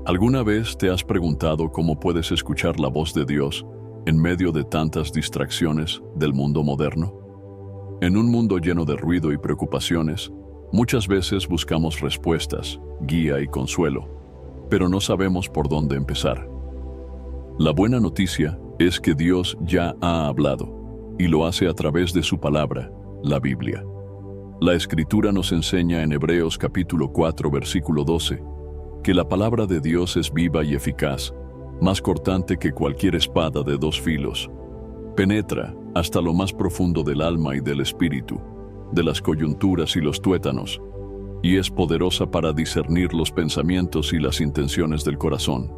¿Alguna vez te has preguntado cómo puedes escuchar la voz de Dios en medio de tantas distracciones del mundo moderno? En un mundo lleno de ruido y preocupaciones, muchas veces buscamos respuestas, guía y consuelo, pero no sabemos por dónde empezar. La buena noticia es que Dios ya ha hablado, y lo hace a través de su palabra, la Biblia. La Escritura nos enseña en Hebreos capítulo 4, versículo 12, que la palabra de Dios es viva y eficaz, más cortante que cualquier espada de dos filos. Penetra hasta lo más profundo del alma y del espíritu, de las coyunturas y los tuétanos, y es poderosa para discernir los pensamientos y las intenciones del corazón.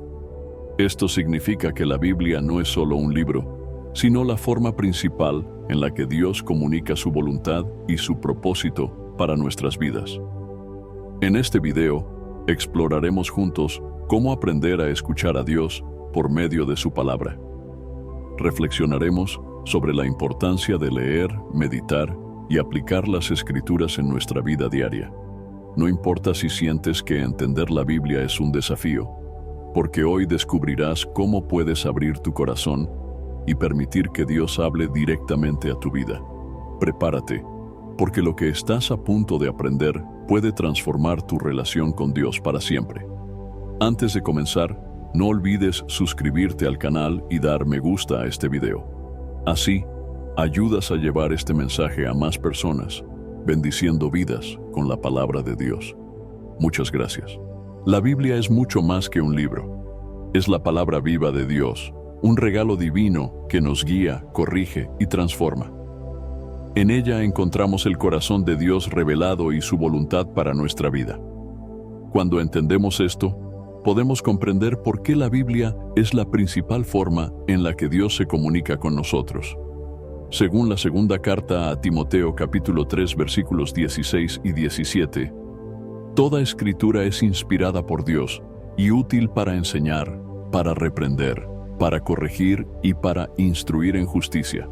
Esto significa que la Biblia no es solo un libro, sino la forma principal en la que Dios comunica su voluntad y su propósito para nuestras vidas. En este video, exploraremos juntos cómo aprender a escuchar a Dios por medio de su palabra. Reflexionaremos sobre la importancia de leer, meditar y aplicar las Escrituras en nuestra vida diaria. No importa si sientes que entender la Biblia es un desafío, porque hoy descubrirás cómo puedes abrir tu corazón y permitir que Dios hable directamente a tu vida. Prepárate, porque lo que estás a punto de aprender puede transformar tu relación con Dios para siempre. Antes de comenzar, no olvides suscribirte al canal y dar me gusta a este video. Así, ayudas a llevar este mensaje a más personas, bendiciendo vidas con la palabra de Dios. Muchas gracias. La Biblia es mucho más que un libro. Es la palabra viva de Dios, un regalo divino que nos guía, corrige y transforma. En ella encontramos el corazón de Dios revelado y su voluntad para nuestra vida. Cuando entendemos esto, podemos comprender por qué la Biblia es la principal forma en la que Dios se comunica con nosotros. Según la segunda carta a Timoteo capítulo 3 versículos 16 y 17, toda escritura es inspirada por Dios y útil para enseñar, para reprender, para corregir y para instruir en justicia,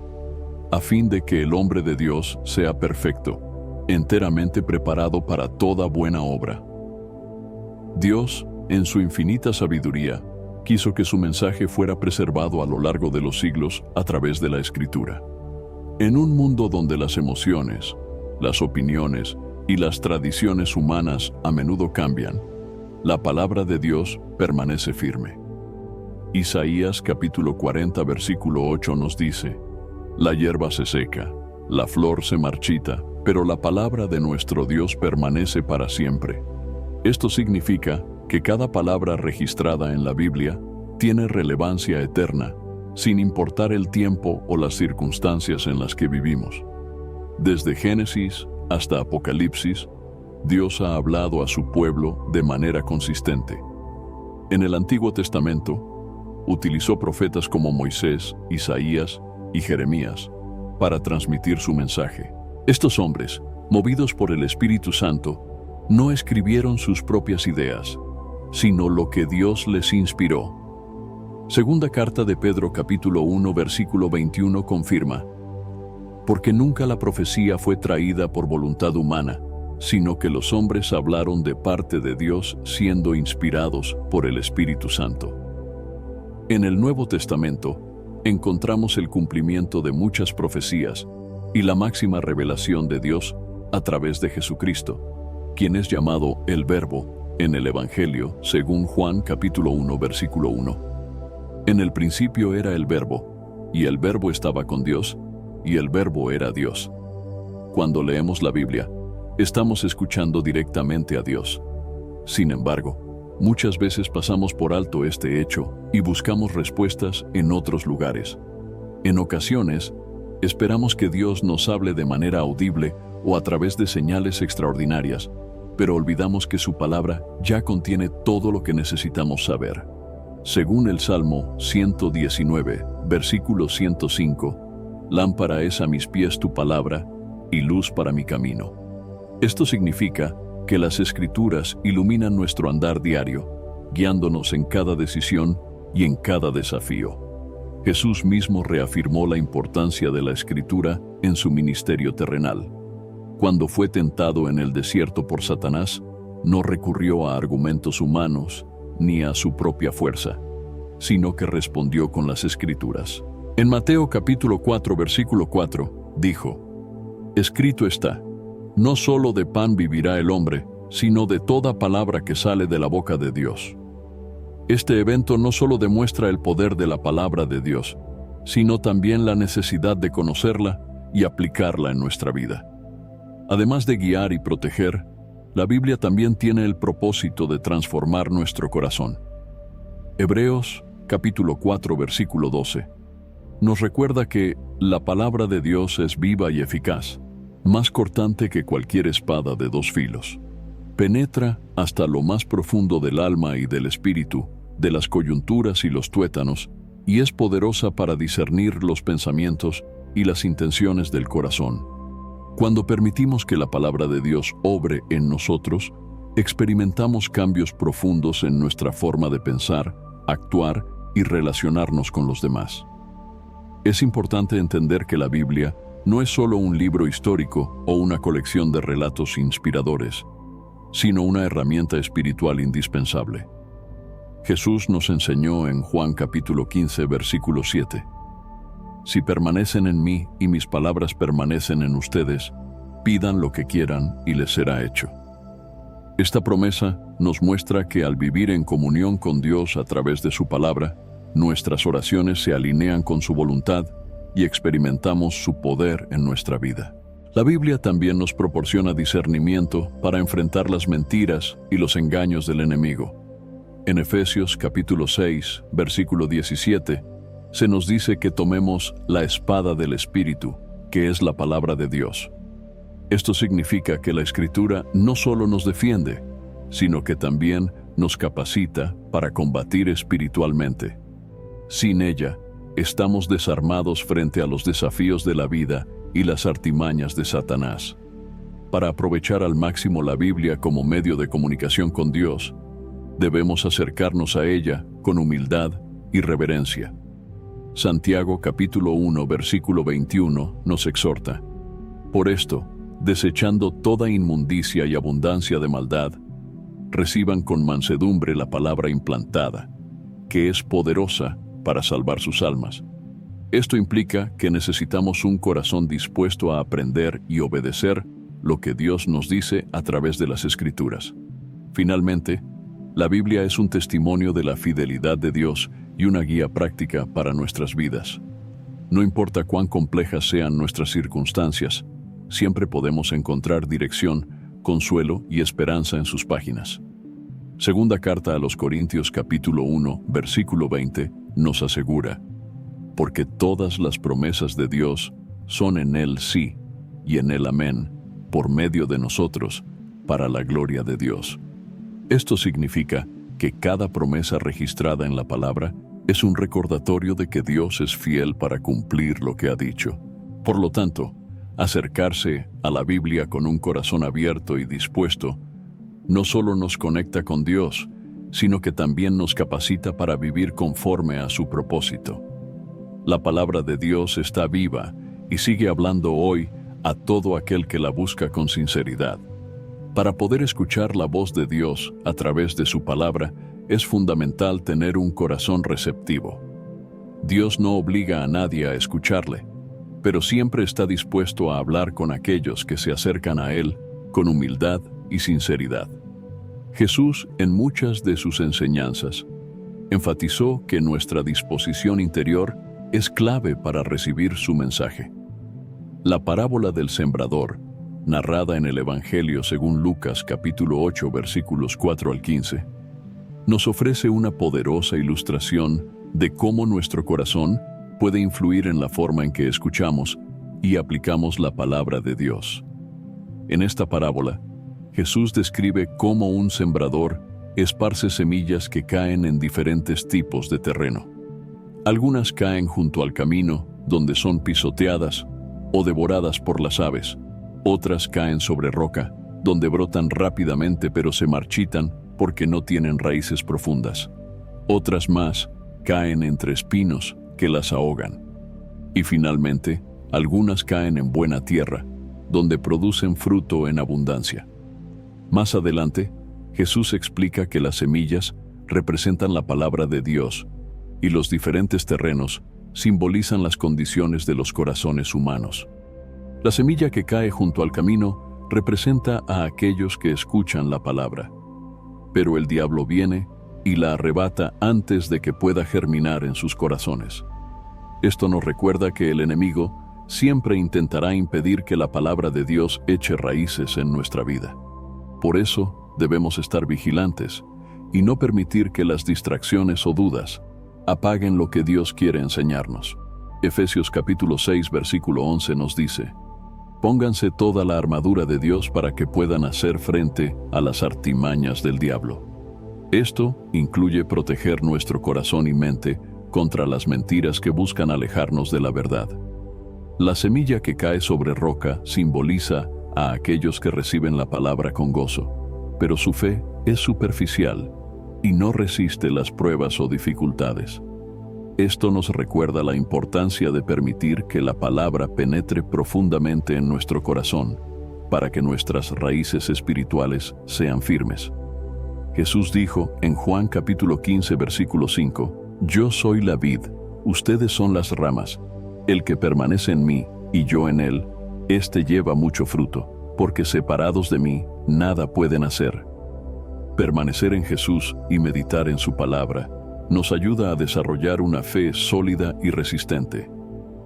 a fin de que el hombre de Dios sea perfecto, enteramente preparado para toda buena obra. Dios, en su infinita sabiduría, quiso que su mensaje fuera preservado a lo largo de los siglos a través de la Escritura. En un mundo donde las emociones, las opiniones y las tradiciones humanas a menudo cambian, la palabra de Dios permanece firme. Isaías capítulo 40 versículo 8 nos dice: la hierba se seca, la flor se marchita, pero la palabra de nuestro Dios permanece para siempre. Esto significa que cada palabra registrada en la Biblia tiene relevancia eterna, sin importar el tiempo o las circunstancias en las que vivimos. Desde Génesis hasta Apocalipsis, Dios ha hablado a su pueblo de manera consistente. En el Antiguo Testamento, utilizó profetas como Moisés, Isaías y Jeremías para transmitir su mensaje. Estos hombres, movidos por el Espíritu Santo, no escribieron sus propias ideas, sino lo que Dios les inspiró. Segunda carta de Pedro capítulo 1 versículo 21 confirma: porque nunca la profecía fue traída por voluntad humana, sino que los hombres hablaron de parte de Dios siendo inspirados por el Espíritu Santo. En el Nuevo Testamento encontramos el cumplimiento de muchas profecías y la máxima revelación de Dios a través de Jesucristo, quien es llamado el Verbo en el Evangelio según Juan capítulo 1 versículo 1. En el principio era el Verbo, y el Verbo estaba con Dios, y el Verbo era Dios. Cuando leemos la Biblia, estamos escuchando directamente a Dios. Sin embargo, muchas veces pasamos por alto este hecho y buscamos respuestas en otros lugares. En ocasiones, esperamos que Dios nos hable de manera audible o a través de señales extraordinarias, pero olvidamos que su palabra ya contiene todo lo que necesitamos saber. Según el Salmo 119, versículo 105, lámpara es a mis pies tu palabra y luz para mi camino. Esto significa que las Escrituras iluminan nuestro andar diario, guiándonos en cada decisión y en cada desafío. Jesús mismo reafirmó la importancia de la Escritura en su ministerio terrenal. Cuando fue tentado en el desierto por Satanás, no recurrió a argumentos humanos ni a su propia fuerza, sino que respondió con las Escrituras. En Mateo capítulo 4, versículo 4, dijo: Escrito está, no solo de pan vivirá el hombre, sino de toda palabra que sale de la boca de Dios. Este evento no solo demuestra el poder de la palabra de Dios, sino también la necesidad de conocerla y aplicarla en nuestra vida. Además de guiar y proteger, la Biblia también tiene el propósito de transformar nuestro corazón. Hebreos capítulo 4, versículo 12, nos recuerda que la palabra de Dios es viva y eficaz, más cortante que cualquier espada de dos filos. Penetra hasta lo más profundo del alma y del espíritu, de las coyunturas y los tuétanos, y es poderosa para discernir los pensamientos y las intenciones del corazón. Cuando permitimos que la palabra de Dios obre en nosotros, experimentamos cambios profundos en nuestra forma de pensar, actuar y relacionarnos con los demás. Es importante entender que la Biblia no es solo un libro histórico o una colección de relatos inspiradores, sino una herramienta espiritual indispensable. Jesús nos enseñó en Juan capítulo 15, versículo 7: Si permanecen en mí y mis palabras permanecen en ustedes, pidan lo que quieran y les será hecho. Esta promesa nos muestra que al vivir en comunión con Dios a través de su palabra, nuestras oraciones se alinean con su voluntad y experimentamos su poder en nuestra vida. La Biblia también nos proporciona discernimiento para enfrentar las mentiras y los engaños del enemigo. En Efesios capítulo 6, versículo 17, se nos dice que tomemos la espada del Espíritu, que es la palabra de Dios. Esto significa que la Escritura no solo nos defiende, sino que también nos capacita para combatir espiritualmente. Sin ella, estamos desarmados frente a los desafíos de la vida y las artimañas de Satanás. Para aprovechar al máximo la Biblia como medio de comunicación con Dios, debemos acercarnos a ella con humildad y reverencia. Santiago capítulo 1, versículo 21 nos exhorta: Por esto, desechando toda inmundicia y abundancia de maldad, reciban con mansedumbre la palabra implantada, que es poderosa para salvar sus almas. Esto implica que necesitamos un corazón dispuesto a aprender y obedecer lo que Dios nos dice a través de las Escrituras. Finalmente, la Biblia es un testimonio de la fidelidad de Dios y una guía práctica para nuestras vidas. No importa cuán complejas sean nuestras circunstancias, siempre podemos encontrar dirección, consuelo y esperanza en sus páginas. Segunda carta a los Corintios capítulo 1, versículo 20, nos asegura: Porque todas las promesas de Dios son en Él sí y en Él amén, por medio de nosotros, para la gloria de Dios. Esto significa que cada promesa registrada en la palabra es un recordatorio de que Dios es fiel para cumplir lo que ha dicho. Por lo tanto, acercarse a la Biblia con un corazón abierto y dispuesto no solo nos conecta con Dios, sino que también nos capacita para vivir conforme a su propósito. La palabra de Dios está viva y sigue hablando hoy a todo aquel que la busca con sinceridad. Para poder escuchar la voz de Dios a través de su palabra, es fundamental tener un corazón receptivo. Dios no obliga a nadie a escucharle, pero siempre está dispuesto a hablar con aquellos que se acercan a Él con humildad y sinceridad. Jesús, en muchas de sus enseñanzas, enfatizó que nuestra disposición interior es clave para recibir su mensaje. La parábola del sembrador, narrada en el Evangelio según Lucas capítulo 8 versículos 4 al 15, nos ofrece una poderosa ilustración de cómo nuestro corazón puede influir en la forma en que escuchamos y aplicamos la palabra de Dios. En esta parábola, Jesús describe cómo un sembrador esparce semillas que caen en diferentes tipos de terreno. Algunas caen junto al camino, donde son pisoteadas o devoradas por las aves. Otras caen sobre roca, donde brotan rápidamente pero se marchitan porque no tienen raíces profundas. Otras más caen entre espinos que las ahogan. Y finalmente, algunas caen en buena tierra, donde producen fruto en abundancia. Más adelante, Jesús explica que las semillas representan la palabra de Dios, y los diferentes terrenos simbolizan las condiciones de los corazones humanos. La semilla que cae junto al camino representa a aquellos que escuchan la palabra, pero el diablo viene y la arrebata antes de que pueda germinar en sus corazones. Esto nos recuerda que el enemigo siempre intentará impedir que la palabra de Dios eche raíces en nuestra vida. Por eso debemos estar vigilantes y no permitir que las distracciones o dudas apaguen lo que Dios quiere enseñarnos. Efesios capítulo 6, versículo 11 nos dice: pónganse toda la armadura de Dios para que puedan hacer frente a las artimañas del diablo. Esto incluye proteger nuestro corazón y mente contra las mentiras que buscan alejarnos de la verdad. La semilla que cae sobre roca simboliza a aquellos que reciben la palabra con gozo, pero su fe es superficial y no resiste las pruebas o dificultades. Esto nos recuerda la importancia de permitir que la palabra penetre profundamente en nuestro corazón para que nuestras raíces espirituales sean firmes. Jesús dijo en Juan capítulo 15, versículo 5: yo soy la vid, ustedes son las ramas. El que permanece en mí y yo en él, éste lleva mucho fruto, porque separados de mí, nada pueden hacer. Permanecer en Jesús y meditar en su palabra nos ayuda a desarrollar una fe sólida y resistente.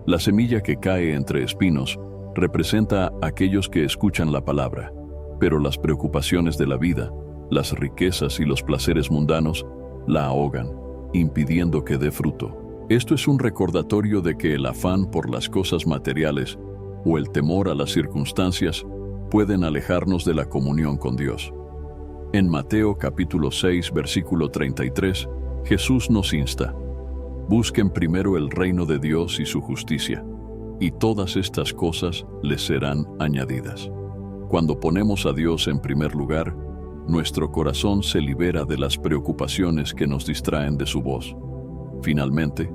La semilla que cae entre espinos representa a aquellos que escuchan la palabra, pero las preocupaciones de la vida, las riquezas y los placeres mundanos la ahogan, impidiendo que dé fruto. Esto es un recordatorio de que el afán por las cosas materiales o el temor a las circunstancias pueden alejarnos de la comunión con Dios. En Mateo capítulo 6, versículo 33, Jesús nos insta: busquen primero el reino de Dios y su justicia, y todas estas cosas les serán añadidas. Cuando ponemos a Dios en primer lugar, nuestro corazón se libera de las preocupaciones que nos distraen de su voz. Finalmente,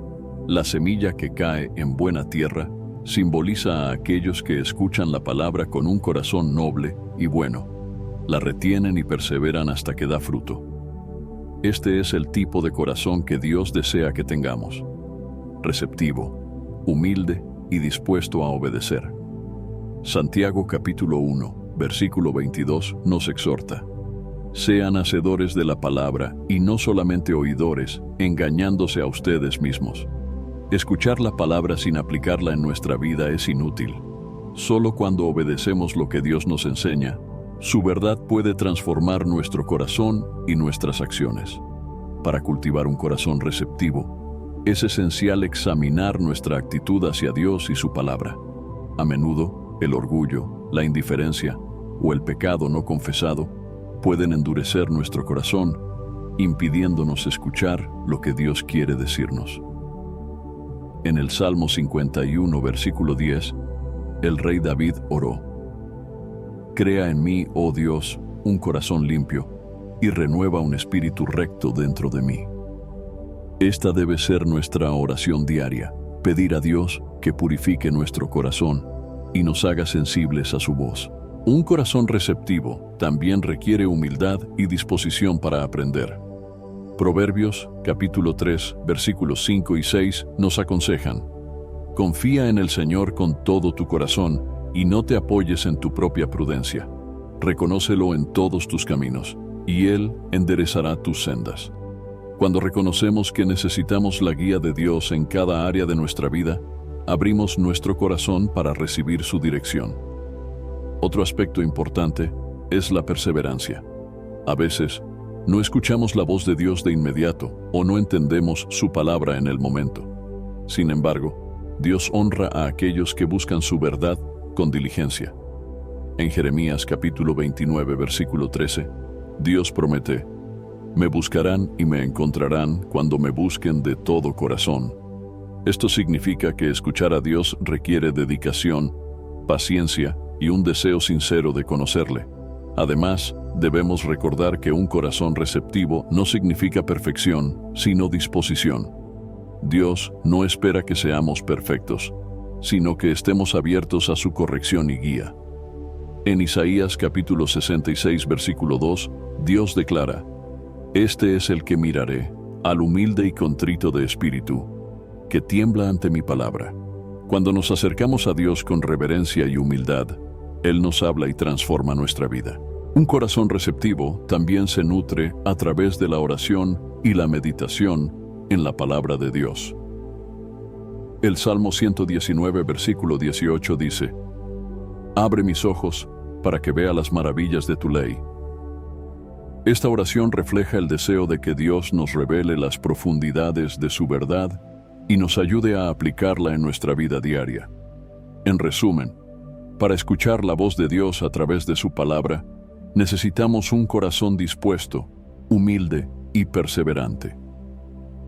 la semilla que cae en buena tierra simboliza a aquellos que escuchan la palabra con un corazón noble y bueno, la retienen y perseveran hasta que da fruto. Este es el tipo de corazón que Dios desea que tengamos: receptivo, humilde y dispuesto a obedecer. Santiago capítulo 1, versículo 22 nos exhorta: sean hacedores de la palabra y no solamente oidores, engañándose a ustedes mismos. Escuchar la palabra sin aplicarla en nuestra vida es inútil. Solo cuando obedecemos lo que Dios nos enseña, su verdad puede transformar nuestro corazón y nuestras acciones. Para cultivar un corazón receptivo, es esencial examinar nuestra actitud hacia Dios y su palabra. A menudo, el orgullo, la indiferencia o el pecado no confesado pueden endurecer nuestro corazón, impidiéndonos escuchar lo que Dios quiere decirnos. En el Salmo 51, versículo 10, el rey David oró: crea en mí, oh Dios, un corazón limpio, y renueva un espíritu recto dentro de mí. Esta debe ser nuestra oración diaria: pedir a Dios que purifique nuestro corazón y nos haga sensibles a su voz. Un corazón receptivo también requiere humildad y disposición para aprender. Proverbios, capítulo 3, versículos 5 y 6 nos aconsejan: confía en el Señor con todo tu corazón y no te apoyes en tu propia prudencia. Reconócelo en todos tus caminos, y Él enderezará tus sendas. Cuando reconocemos que necesitamos la guía de Dios en cada área de nuestra vida, abrimos nuestro corazón para recibir su dirección. Otro aspecto importante es la perseverancia. A veces, no escuchamos la voz de Dios de inmediato o no entendemos su palabra en el momento. Sin embargo, Dios honra a aquellos que buscan su verdad con diligencia. En Jeremías capítulo 29, versículo 13, Dios promete: me buscarán y me encontrarán cuando me busquen de todo corazón. Esto significa que escuchar a Dios requiere dedicación, paciencia y un deseo sincero de conocerle. Además, debemos recordar que un corazón receptivo no significa perfección, sino disposición. Dios no espera que seamos perfectos, sino que estemos abiertos a su corrección y guía. En Isaías capítulo 66, versículo 2, Dios declara: Este es el que miraré, al humilde y contrito de espíritu, que tiembla ante mi palabra. Cuando nos acercamos a Dios con reverencia y humildad, Él nos habla y transforma nuestra vida. Un corazón receptivo también se nutre a través de la oración y la meditación en la palabra de Dios. El Salmo 119, versículo 18 dice: Abre mis ojos para que vea las maravillas de tu ley. Esta oración refleja el deseo de que Dios nos revele las profundidades de su verdad y nos ayude a aplicarla en nuestra vida diaria. En resumen, para escuchar la voz de Dios a través de su palabra, necesitamos un corazón dispuesto, humilde y perseverante.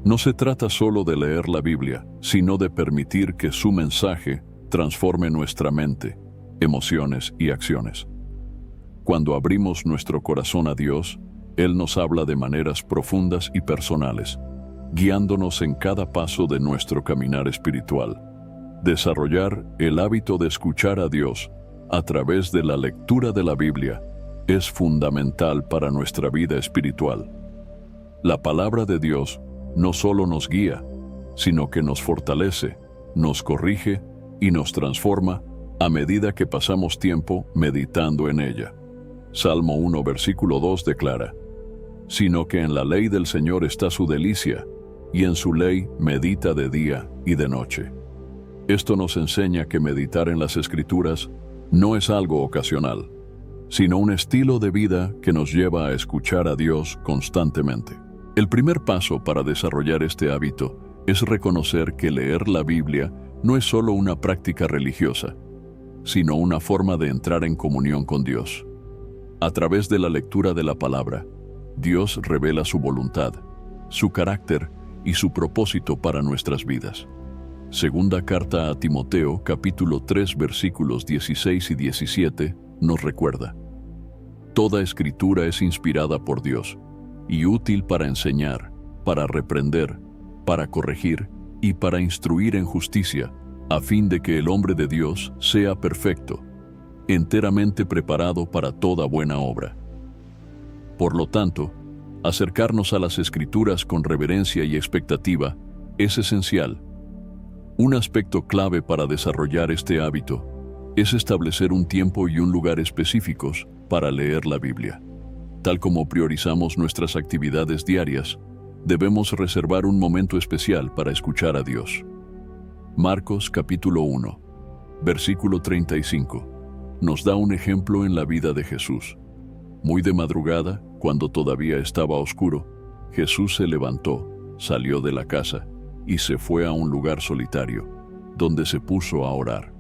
No se trata solo de leer la Biblia, sino de permitir que su mensaje transforme nuestra mente, emociones y acciones. Cuando abrimos nuestro corazón a Dios, Él nos habla de maneras profundas y personales, guiándonos en cada paso de nuestro caminar espiritual. Desarrollar el hábito de escuchar a Dios a través de la lectura de la Biblia es fundamental para nuestra vida espiritual. La palabra de Dios no solo nos guía, sino que nos fortalece, nos corrige y nos transforma a medida que pasamos tiempo meditando en ella. Salmo 1, versículo 2 declara: Sino que en la ley del Señor está su delicia, y en su ley medita de día y de noche. Esto nos enseña que meditar en las Escrituras no es algo ocasional, sino un estilo de vida que nos lleva a escuchar a Dios constantemente. El primer paso para desarrollar este hábito es reconocer que leer la Biblia no es solo una práctica religiosa, sino una forma de entrar en comunión con Dios. A través de la lectura de la palabra, Dios revela su voluntad, su carácter y su propósito para nuestras vidas. Segunda carta a Timoteo, capítulo 3, versículos 16 y 17, nos recuerda: Toda escritura es inspirada por Dios y útil para enseñar, para reprender, para corregir y para instruir en justicia, a fin de que el hombre de Dios sea perfecto, enteramente preparado para toda buena obra. Por lo tanto, acercarnos a las Escrituras con reverencia y expectativa es esencial. Un aspecto clave para desarrollar este hábito es establecer un tiempo y un lugar específicos para leer la Biblia. Tal como priorizamos nuestras actividades diarias, debemos reservar un momento especial para escuchar a Dios. Marcos capítulo 1, versículo 35, nos da un ejemplo en la vida de Jesús. Muy de madrugada, cuando todavía estaba oscuro, Jesús se levantó, salió de la casa y se fue a un lugar solitario, donde se puso a orar.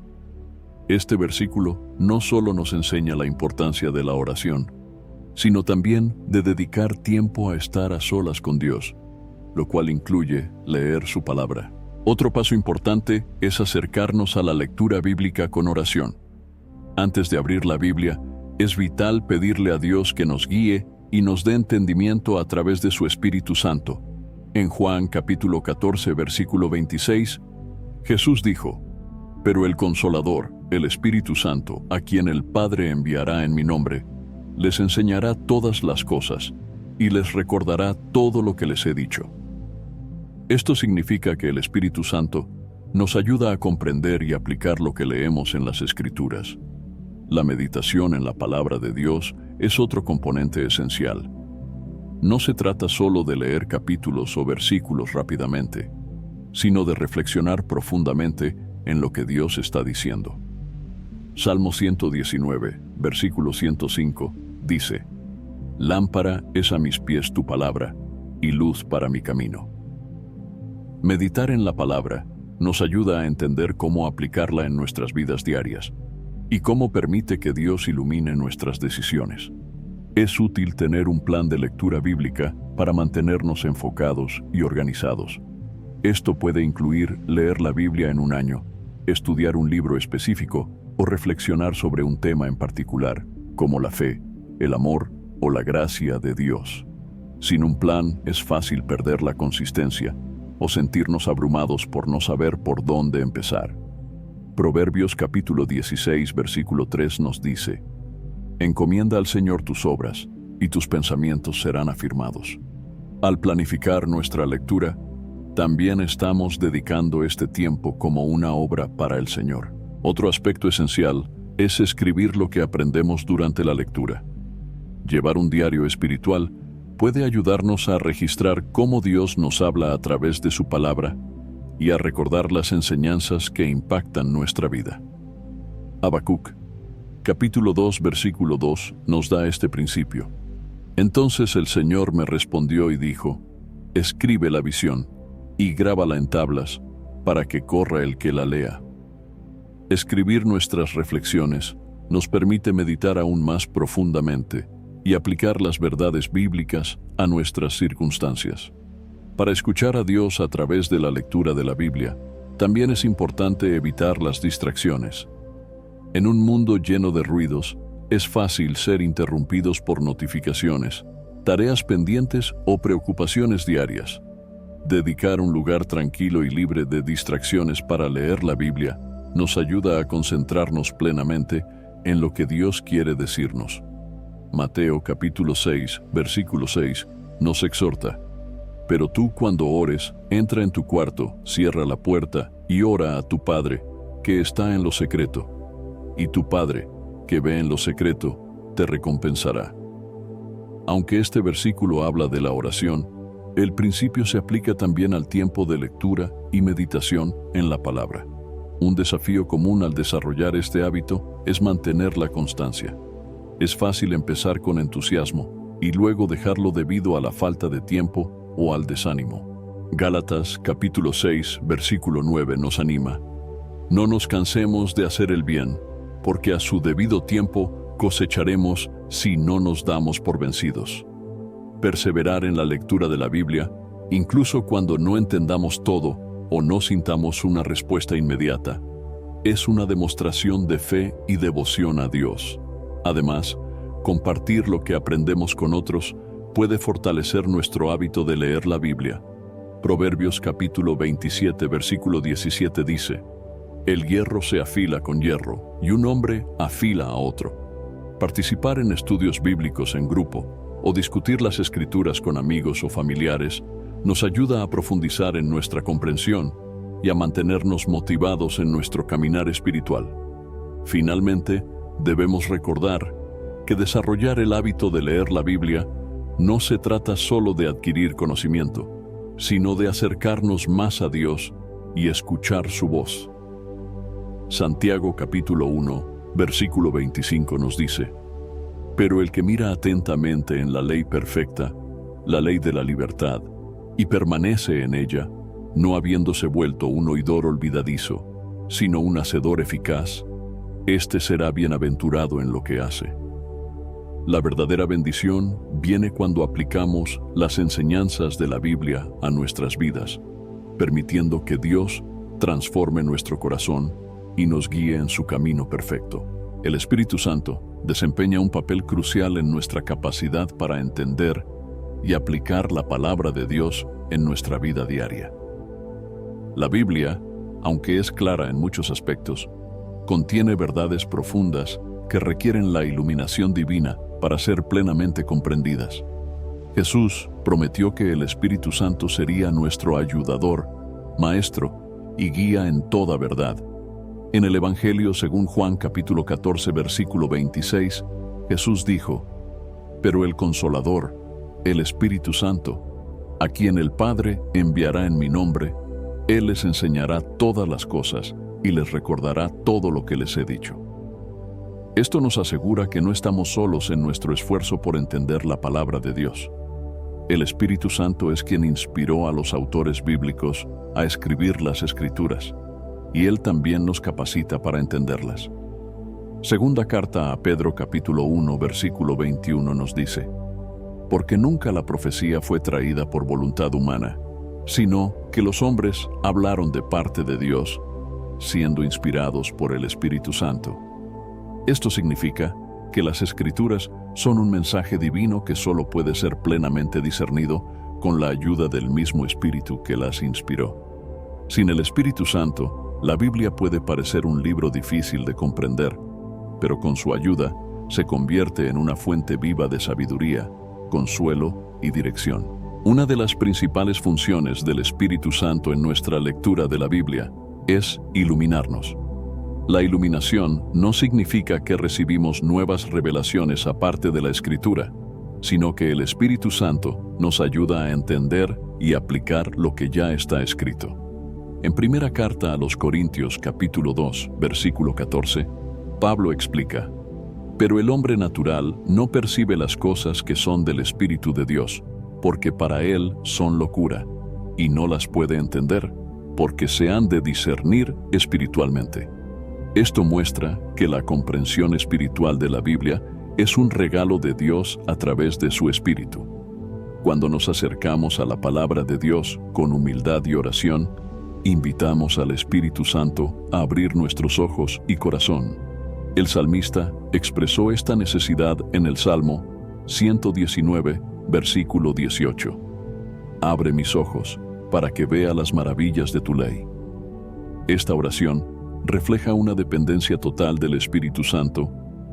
Este versículo no solo nos enseña la importancia de la oración, sino también de dedicar tiempo a estar a solas con Dios, lo cual incluye leer su palabra. Otro paso importante es acercarnos a la lectura bíblica con oración. Antes de abrir la Biblia, es vital pedirle a Dios que nos guíe y nos dé entendimiento a través de su Espíritu Santo. En Juan capítulo 14, versículo 26, Jesús dijo: Pero el Consolador, el Espíritu Santo, a quien el Padre enviará en mi nombre, les enseñará todas las cosas y les recordará todo lo que les he dicho. Esto significa que el Espíritu Santo nos ayuda a comprender y aplicar lo que leemos en las Escrituras. La meditación en la palabra de Dios es otro componente esencial. No se trata solo de leer capítulos o versículos rápidamente, sino de reflexionar profundamente en lo que Dios está diciendo. Salmo 119, versículo 105, dice: Lámpara es a mis pies tu palabra, y luz para mi camino. Meditar en la palabra nos ayuda a entender cómo aplicarla en nuestras vidas diarias y cómo permite que Dios ilumine nuestras decisiones. Es útil tener un plan de lectura bíblica para mantenernos enfocados y organizados. Esto puede incluir leer la Biblia en un año, estudiar un libro específico o reflexionar sobre un tema en particular, como la fe, el amor o la gracia de Dios. Sin un plan es fácil perder la consistencia o sentirnos abrumados por no saber por dónde empezar. Proverbios capítulo 16, versículo 3 nos dice: Encomienda al Señor tus obras, y tus pensamientos serán afirmados. Al planificar nuestra lectura, también estamos dedicando este tiempo como una obra para el Señor. Otro aspecto esencial es escribir lo que aprendemos durante la lectura. Llevar un diario espiritual puede ayudarnos a registrar cómo Dios nos habla a través de su palabra y a recordar las enseñanzas que impactan nuestra vida. Habacuc, capítulo 2, versículo 2, nos da este principio. Entonces el Señor me respondió y dijo: escribe la visión y grábala en tablas, para que corra el que la lea. Escribir nuestras reflexiones nos permite meditar aún más profundamente y aplicar las verdades bíblicas a nuestras circunstancias. Para escuchar a Dios a través de la lectura de la Biblia, también es importante evitar las distracciones. En un mundo lleno de ruidos, es fácil ser interrumpidos por notificaciones, tareas pendientes o preocupaciones diarias. Dedicar un lugar tranquilo y libre de distracciones para leer la Biblia nos ayuda a concentrarnos plenamente en lo que Dios quiere decirnos. Mateo capítulo 6, versículo 6, nos exhorta: pero tú cuando ores, entra en tu cuarto, cierra la puerta y ora a tu Padre, que está en lo secreto. Y tu Padre, que ve en lo secreto, te recompensará. Aunque este versículo habla de la oración, el principio se aplica también al tiempo de lectura y meditación en la palabra. Un desafío común al desarrollar este hábito es mantener la constancia. Es fácil empezar con entusiasmo y luego dejarlo debido a la falta de tiempo o al desánimo. Gálatas capítulo 6, versículo 9 nos anima: no nos cansemos de hacer el bien, porque a su debido tiempo cosecharemos si no nos damos por vencidos. Perseverar en la lectura de la Biblia, incluso cuando no entendamos todo o no sintamos una respuesta inmediata, es una demostración de fe y devoción a Dios. Además, compartir lo que aprendemos con otros puede fortalecer nuestro hábito de leer la Biblia. Proverbios capítulo 27, versículo 17 dice: el hierro se afila con hierro y un hombre afila a otro. Participar en estudios bíblicos en grupo o discutir las Escrituras con amigos o familiares nos ayuda a profundizar en nuestra comprensión y a mantenernos motivados en nuestro caminar espiritual. Finalmente, debemos recordar que desarrollar el hábito de leer la Biblia no se trata solo de adquirir conocimiento, sino de acercarnos más a Dios y escuchar su voz. Santiago capítulo 1, versículo 25 nos dice: pero el que mira atentamente en la ley perfecta, la ley de la libertad, y permanece en ella, no habiéndose vuelto un oidor olvidadizo, sino un hacedor eficaz, éste será bienaventurado en lo que hace. La verdadera bendición viene cuando aplicamos las enseñanzas de la Biblia a nuestras vidas, permitiendo que Dios transforme nuestro corazón y nos guíe en su camino perfecto. El Espíritu Santo desempeña un papel crucial en nuestra capacidad para entender y aplicar la palabra de Dios en nuestra vida diaria. La Biblia, aunque es clara en muchos aspectos, contiene verdades profundas que requieren la iluminación divina para ser plenamente comprendidas. Jesús prometió que el Espíritu Santo sería nuestro ayudador, maestro y guía en toda verdad. En el Evangelio según Juan capítulo 14 versículo 26, Jesús dijo: pero el Consolador, el Espíritu Santo, a quien el Padre enviará en mi nombre, Él les enseñará todas las cosas y les recordará todo lo que les he dicho. Esto nos asegura que no estamos solos en nuestro esfuerzo por entender la palabra de Dios. El Espíritu Santo es quien inspiró a los autores bíblicos a escribir las Escrituras, y Él también nos capacita para entenderlas. Segunda carta a Pedro capítulo 1 versículo 21 nos dice: porque nunca la profecía fue traída por voluntad humana, sino que los hombres hablaron de parte de Dios, siendo inspirados por el Espíritu Santo. Esto significa que las Escrituras son un mensaje divino que solo puede ser plenamente discernido con la ayuda del mismo Espíritu que las inspiró. Sin el Espíritu Santo, la Biblia puede parecer un libro difícil de comprender, pero con su ayuda se convierte en una fuente viva de sabiduría, consuelo y dirección. Una de las principales funciones del Espíritu Santo en nuestra lectura de la Biblia es iluminarnos. La iluminación no significa que recibimos nuevas revelaciones aparte de la Escritura, sino que el Espíritu Santo nos ayuda a entender y aplicar lo que ya está escrito. En primera carta a los Corintios capítulo 2, versículo 14, Pablo explica: «Pero el hombre natural no percibe las cosas que son del Espíritu de Dios, porque para él son locura, y no las puede entender, porque se han de discernir espiritualmente». Esto muestra que la comprensión espiritual de la Biblia es un regalo de Dios a través de su Espíritu. Cuando nos acercamos a la palabra de Dios con humildad y oración, invitamos al Espíritu Santo a abrir nuestros ojos y corazón. El salmista expresó esta necesidad en el Salmo 119, versículo 18. «Abre mis ojos para que vea las maravillas de tu ley». Esta oración refleja una dependencia total del Espíritu Santo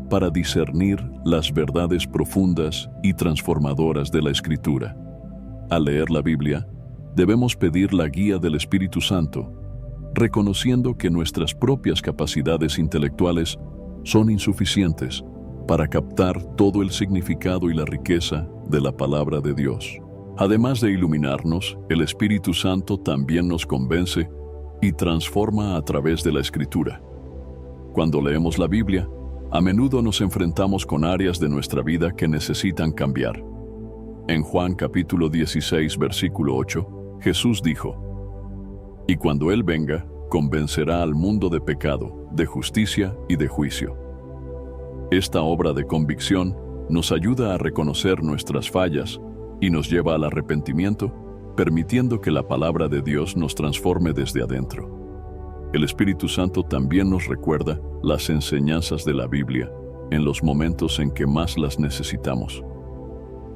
para discernir las verdades profundas y transformadoras de la Escritura. Al leer la Biblia, debemos pedir la guía del Espíritu Santo, reconociendo que nuestras propias capacidades intelectuales son insuficientes para captar todo el significado y la riqueza de la palabra de Dios. Además de iluminarnos, el Espíritu Santo también nos convence y transforma a través de la Escritura. Cuando leemos la Biblia, a menudo nos enfrentamos con áreas de nuestra vida que necesitan cambiar. En Juan capítulo 16, versículo 8, Jesús dijo: «Y cuando Él venga, convencerá al mundo de pecado, de justicia y de juicio». Esta obra de convicción nos ayuda a reconocer nuestras fallas y nos lleva al arrepentimiento, permitiendo que la palabra de Dios nos transforme desde adentro. El Espíritu Santo también nos recuerda las enseñanzas de la Biblia en los momentos en que más las necesitamos.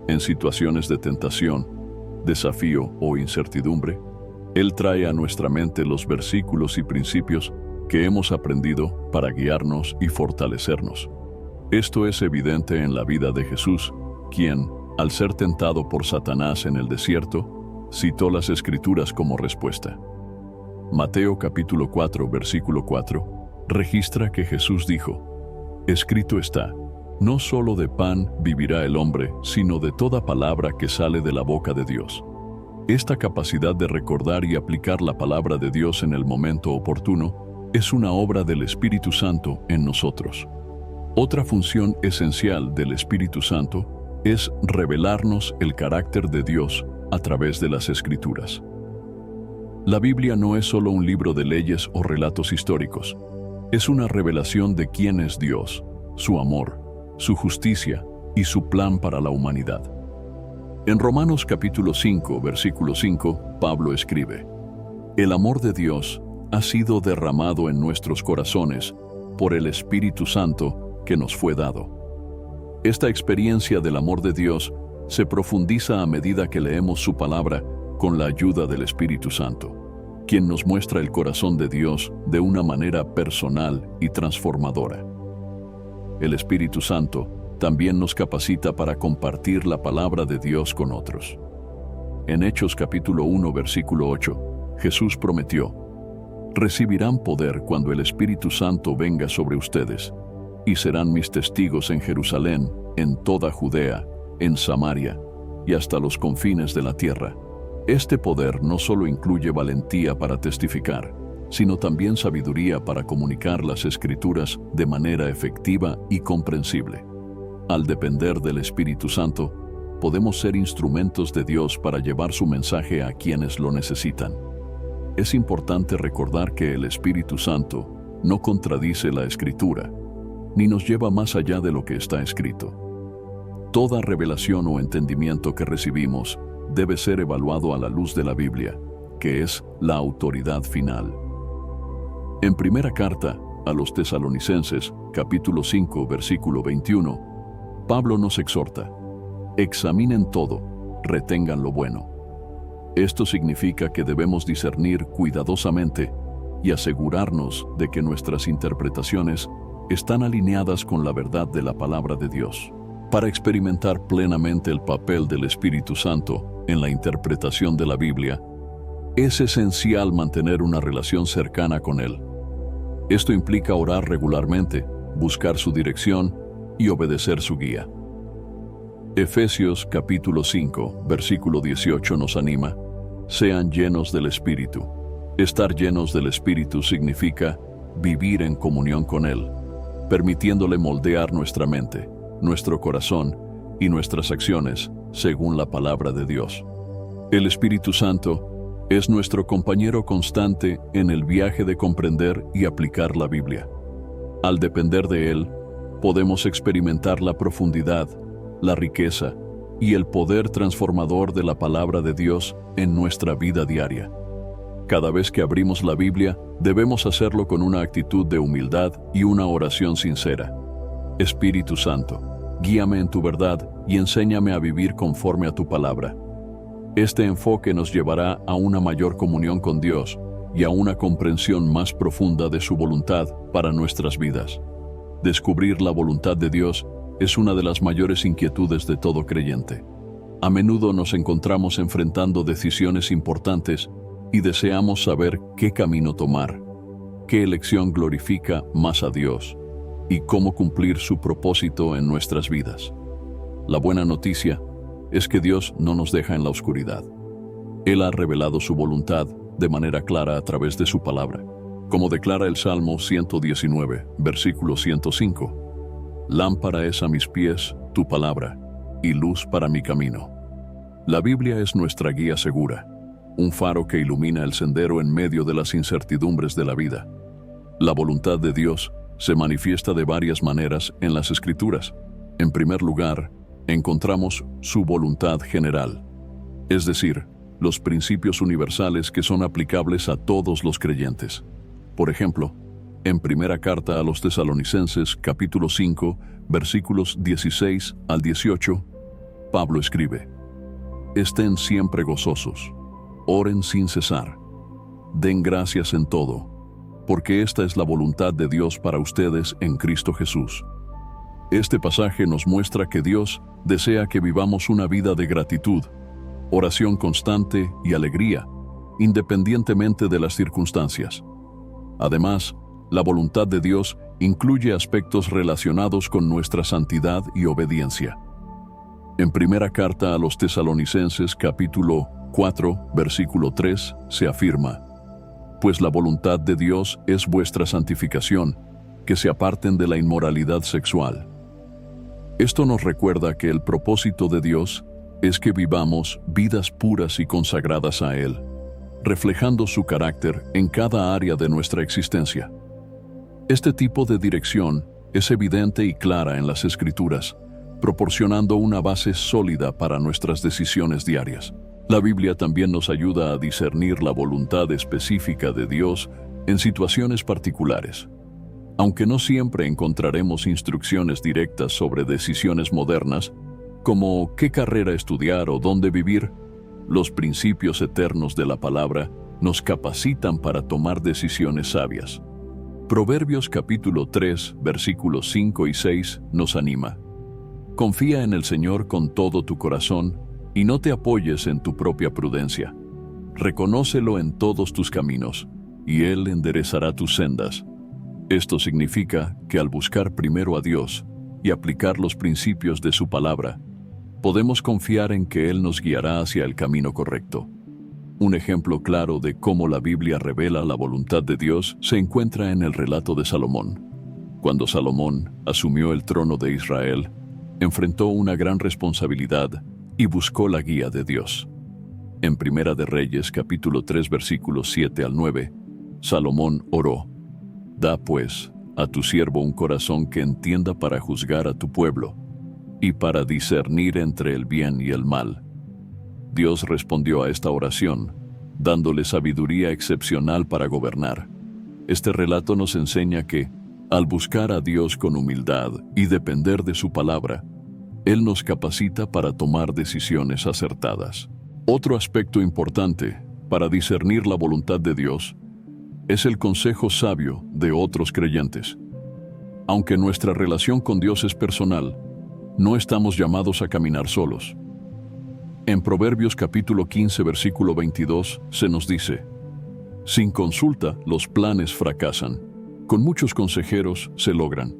En situaciones de tentación, desafío o incertidumbre, Él trae a nuestra mente los versículos y principios que hemos aprendido para guiarnos y fortalecernos. Esto es evidente en la vida de Jesús, quien, al ser tentado por Satanás en el desierto, citó las Escrituras como respuesta. Mateo capítulo 4, versículo 4, registra que Jesús dijo: «Escrito está, no solo de pan vivirá el hombre, sino de toda palabra que sale de la boca de Dios». Esta capacidad de recordar y aplicar la palabra de Dios en el momento oportuno es una obra del Espíritu Santo en nosotros. Otra función esencial del Espíritu Santo es revelarnos el carácter de Dios a través de las Escrituras. La Biblia no es solo un libro de leyes o relatos históricos. Es una revelación de quién es Dios, su amor, su justicia y su plan para la humanidad. En Romanos capítulo 5, versículo 5, Pablo escribe: «El amor de Dios ha sido derramado en nuestros corazones por el Espíritu Santo que nos fue dado». Esta experiencia del amor de Dios se profundiza a medida que leemos su palabra con la ayuda del Espíritu Santo, quien nos muestra el corazón de Dios de una manera personal y transformadora. El Espíritu Santo también nos capacita para compartir la palabra de Dios con otros. En Hechos capítulo 1, versículo 8, Jesús prometió: «Recibirán poder cuando el Espíritu Santo venga sobre ustedes, y serán mis testigos en Jerusalén, en toda Judea, en Samaria y hasta los confines de la tierra». Este poder no solo incluye valentía para testificar, sino también sabiduría para comunicar las Escrituras de manera efectiva y comprensible. Al depender del Espíritu Santo, podemos ser instrumentos de Dios para llevar su mensaje a quienes lo necesitan. Es importante recordar que el Espíritu Santo no contradice la Escritura, ni nos lleva más allá de lo que está escrito. Toda revelación o entendimiento que recibimos debe ser evaluado a la luz de la Biblia, que es la autoridad final. En primera carta a los Tesalonicenses, capítulo 5, versículo 21, Pablo nos exhorta: «Examinen todo, retengan lo bueno». Esto significa que debemos discernir cuidadosamente y asegurarnos de que nuestras interpretaciones están alineadas con la verdad de la palabra de Dios. Para experimentar plenamente el papel del Espíritu Santo, en la interpretación de la Biblia, es esencial mantener una relación cercana con Él. Esto implica orar regularmente, buscar su dirección y obedecer su guía. Efesios capítulo 5, versículo 18 nos anima: sean llenos del Espíritu. Estar llenos del Espíritu significa vivir en comunión con Él, permitiéndole moldear nuestra mente, nuestro corazón y nuestras acciones según la palabra de Dios. El Espíritu Santo es nuestro compañero constante en el viaje de comprender y aplicar la Biblia. Al depender de Él, podemos experimentar la profundidad, la riqueza y el poder transformador de la palabra de Dios en nuestra vida diaria. Cada vez que abrimos la Biblia, debemos hacerlo con una actitud de humildad y una oración sincera. Espíritu Santo, guíame en tu verdad y enséñame a vivir conforme a tu palabra. Este enfoque nos llevará a una mayor comunión con Dios y a una comprensión más profunda de su voluntad para nuestras vidas. Descubrir la voluntad de Dios es una de las mayores inquietudes de todo creyente. A menudo nos encontramos enfrentando decisiones importantes y deseamos saber qué camino tomar, qué elección glorifica más a Dios y cómo cumplir su propósito en nuestras vidas. La buena noticia es que Dios no nos deja en la oscuridad. Él ha revelado su voluntad de manera clara a través de su palabra, como declara el Salmo 119, versículo 105. Lámpara es a mis pies tu palabra, y luz para mi camino. La Biblia es nuestra guía segura, un faro que ilumina el sendero en medio de las incertidumbres de la vida. La voluntad de Dios se manifiesta de varias maneras en las Escrituras. En primer lugar, encontramos su voluntad general, es decir, los principios universales que son aplicables a todos los creyentes. Por ejemplo, en primera carta a los Tesalonicenses, capítulo 5, versículos 16 al 18, Pablo escribe: estén siempre gozosos, oren sin cesar, den gracias en todo, porque esta es la voluntad de Dios para ustedes en Cristo Jesús. Este pasaje nos muestra que Dios desea que vivamos una vida de gratitud, oración constante y alegría, independientemente de las circunstancias. Además, la voluntad de Dios incluye aspectos relacionados con nuestra santidad y obediencia. En primera carta a los Tesalonicenses, capítulo 4, versículo 3, se afirma: pues la voluntad de Dios es vuestra santificación, que se aparten de la inmoralidad sexual. Esto nos recuerda que el propósito de Dios es que vivamos vidas puras y consagradas a Él, reflejando su carácter en cada área de nuestra existencia. Este tipo de dirección es evidente y clara en las Escrituras, proporcionando una base sólida para nuestras decisiones diarias. La Biblia también nos ayuda a discernir la voluntad específica de Dios en situaciones particulares. Aunque no siempre encontraremos instrucciones directas sobre decisiones modernas, como qué carrera estudiar o dónde vivir, los principios eternos de la palabra nos capacitan para tomar decisiones sabias. Proverbios capítulo 3, versículos 5 y 6 nos anima: confía en el Señor con todo tu corazón y no te apoyes en tu propia prudencia. Reconócelo en todos tus caminos, y Él enderezará tus sendas. Esto significa que al buscar primero a Dios y aplicar los principios de su palabra, podemos confiar en que Él nos guiará hacia el camino correcto. Un ejemplo claro de cómo la Biblia revela la voluntad de Dios se encuentra en el relato de Salomón. Cuando Salomón asumió el trono de Israel, enfrentó una gran responsabilidad y buscó la guía de Dios. En Primera de Reyes, capítulo 3, versículos 7 al 9, Salomón oró: da pues a tu siervo un corazón que entienda para juzgar a tu pueblo y para discernir entre el bien y el mal. Dios respondió a esta oración, dándole sabiduría excepcional para gobernar. Este relato nos enseña que, al buscar a Dios con humildad y depender de su palabra, Él nos capacita para tomar decisiones acertadas. Otro aspecto importante para discernir la voluntad de Dios es el consejo sabio de otros creyentes. Aunque nuestra relación con Dios es personal, no estamos llamados a caminar solos. En Proverbios capítulo 15, versículo 22, se nos dice: sin consulta, los planes fracasan. Con muchos consejeros se logran.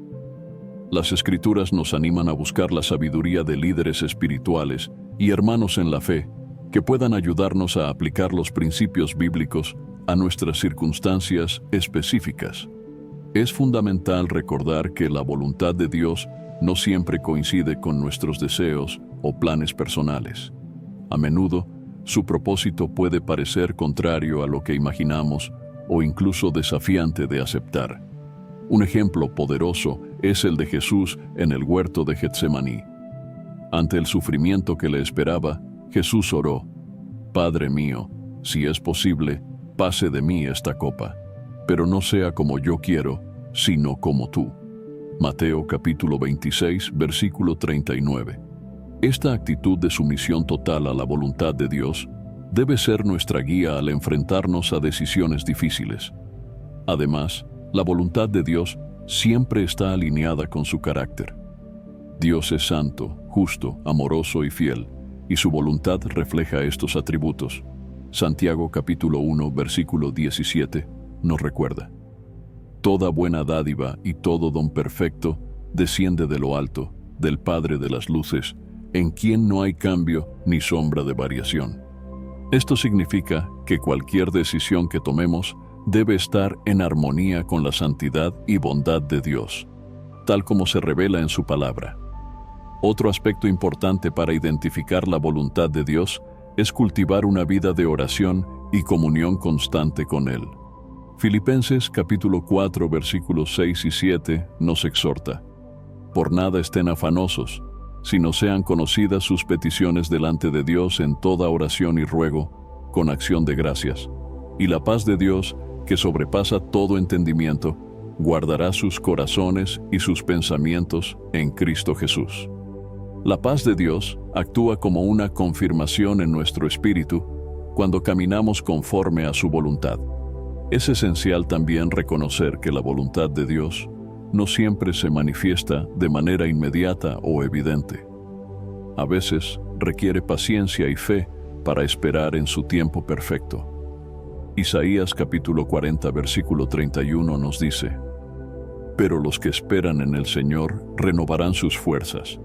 Las Escrituras nos animan a buscar la sabiduría de líderes espirituales y hermanos en la fe que puedan ayudarnos a aplicar los principios bíblicos a nuestras circunstancias específicas. Es fundamental recordar que la voluntad de Dios no siempre coincide con nuestros deseos o planes personales. A menudo, su propósito puede parecer contrario a lo que imaginamos o incluso desafiante de aceptar. Un ejemplo poderoso es el de Jesús en el huerto de Getsemaní. Ante el sufrimiento que le esperaba, Jesús oró: Padre mío, si es posible, pase de mí esta copa, pero no sea como yo quiero, sino como tú. Mateo capítulo 26, versículo 39. Esta actitud de sumisión total a la voluntad de Dios debe ser nuestra guía al enfrentarnos a decisiones difíciles. Además, la voluntad de Dios siempre está alineada con su carácter. Dios es santo, justo, amoroso y fiel, y su voluntad refleja estos atributos. Santiago capítulo 1, versículo 17 nos recuerda: toda buena dádiva y todo don perfecto desciende de lo alto, del Padre de las luces, en quien no hay cambio ni sombra de variación. Esto significa que cualquier decisión que tomemos debe estar en armonía con la santidad y bondad de Dios, tal como se revela en su palabra. Otro aspecto importante para identificar la voluntad de Dios es cultivar una vida de oración y comunión constante con Él. Filipenses capítulo 4, versículos 6 y 7 nos exhorta: por nada estén afanosos, sino sean conocidas sus peticiones delante de Dios en toda oración y ruego, con acción de gracias. Y la paz de Dios, que sobrepasa todo entendimiento, guardará sus corazones y sus pensamientos en Cristo Jesús. La paz de Dios actúa como una confirmación en nuestro espíritu cuando caminamos conforme a su voluntad. Es esencial también reconocer que la voluntad de Dios no siempre se manifiesta de manera inmediata o evidente. A veces requiere paciencia y fe para esperar en su tiempo perfecto. Isaías capítulo 40, versículo 31 nos dice: pero los que esperan en el Señor renovarán sus fuerzas,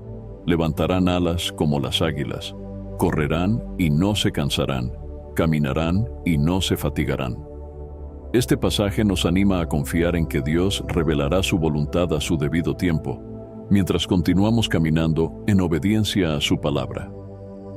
levantarán alas como las águilas, correrán y no se cansarán, caminarán y no se fatigarán. Este pasaje nos anima a confiar en que Dios revelará su voluntad a su debido tiempo, mientras continuamos caminando en obediencia a su palabra.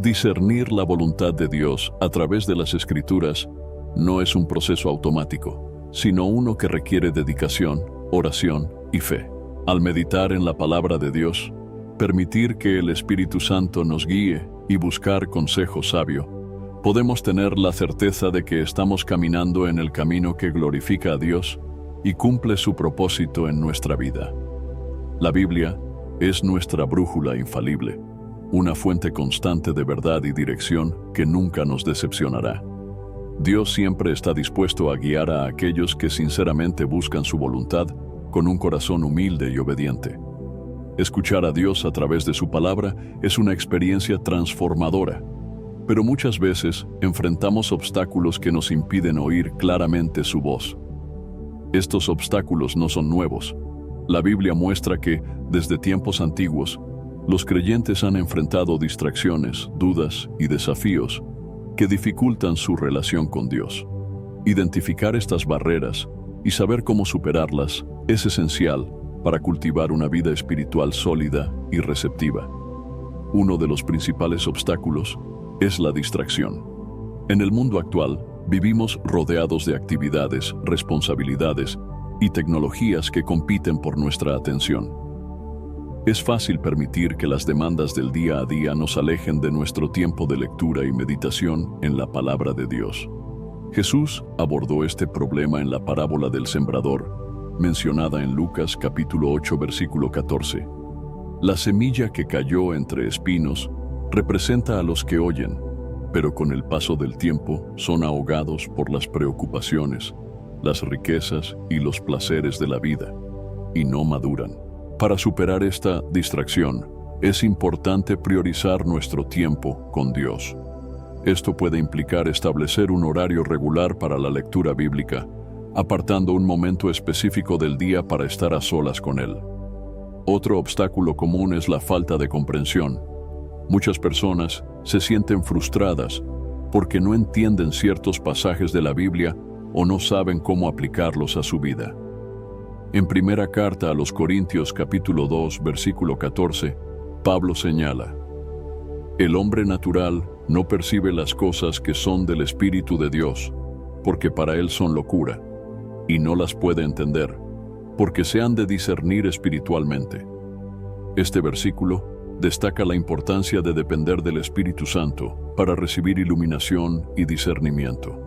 Discernir la voluntad de Dios a través de las Escrituras no es un proceso automático, sino uno que requiere dedicación, oración y fe. Al meditar en la palabra de Dios, permitir que el Espíritu Santo nos guíe y buscar consejo sabio, podemos tener la certeza de que estamos caminando en el camino que glorifica a Dios y cumple su propósito en nuestra vida. La Biblia es nuestra brújula infalible, una fuente constante de verdad y dirección que nunca nos decepcionará. Dios siempre está dispuesto a guiar a aquellos que sinceramente buscan su voluntad con un corazón humilde y obediente. Escuchar a Dios a través de su palabra es una experiencia transformadora, pero muchas veces enfrentamos obstáculos que nos impiden oír claramente su voz. Estos obstáculos no son nuevos. La Biblia muestra que, desde tiempos antiguos, los creyentes han enfrentado distracciones, dudas y desafíos que dificultan su relación con Dios. Identificar estas barreras y saber cómo superarlas es esencial para cultivar una vida espiritual sólida y receptiva. Uno de los principales obstáculos es la distracción. En el mundo actual, vivimos rodeados de actividades, responsabilidades y tecnologías que compiten por nuestra atención. Es fácil permitir que las demandas del día a día nos alejen de nuestro tiempo de lectura y meditación en la palabra de Dios. Jesús abordó este problema en la parábola del sembrador, mencionada en Lucas capítulo 8, versículo 14. La semilla que cayó entre espinos representa a los que oyen, pero con el paso del tiempo son ahogados por las preocupaciones, las riquezas y los placeres de la vida, y no maduran. Para superar esta distracción, Es importante priorizar nuestro tiempo con Dios. Esto puede implicar establecer un horario regular para la lectura bíblica, apartando un momento específico del día para estar a solas con Él. Otro obstáculo común es la falta de comprensión. Muchas personas se sienten frustradas porque no entienden ciertos pasajes de la Biblia o no saben cómo aplicarlos a su vida. En primera carta a los Corintios capítulo 2, versículo 14, Pablo señala: el hombre natural no percibe las cosas que son del Espíritu de Dios, porque para él son locura, y no las puede entender, porque se han de discernir espiritualmente. Este versículo destaca la importancia de depender del Espíritu Santo para recibir iluminación y discernimiento.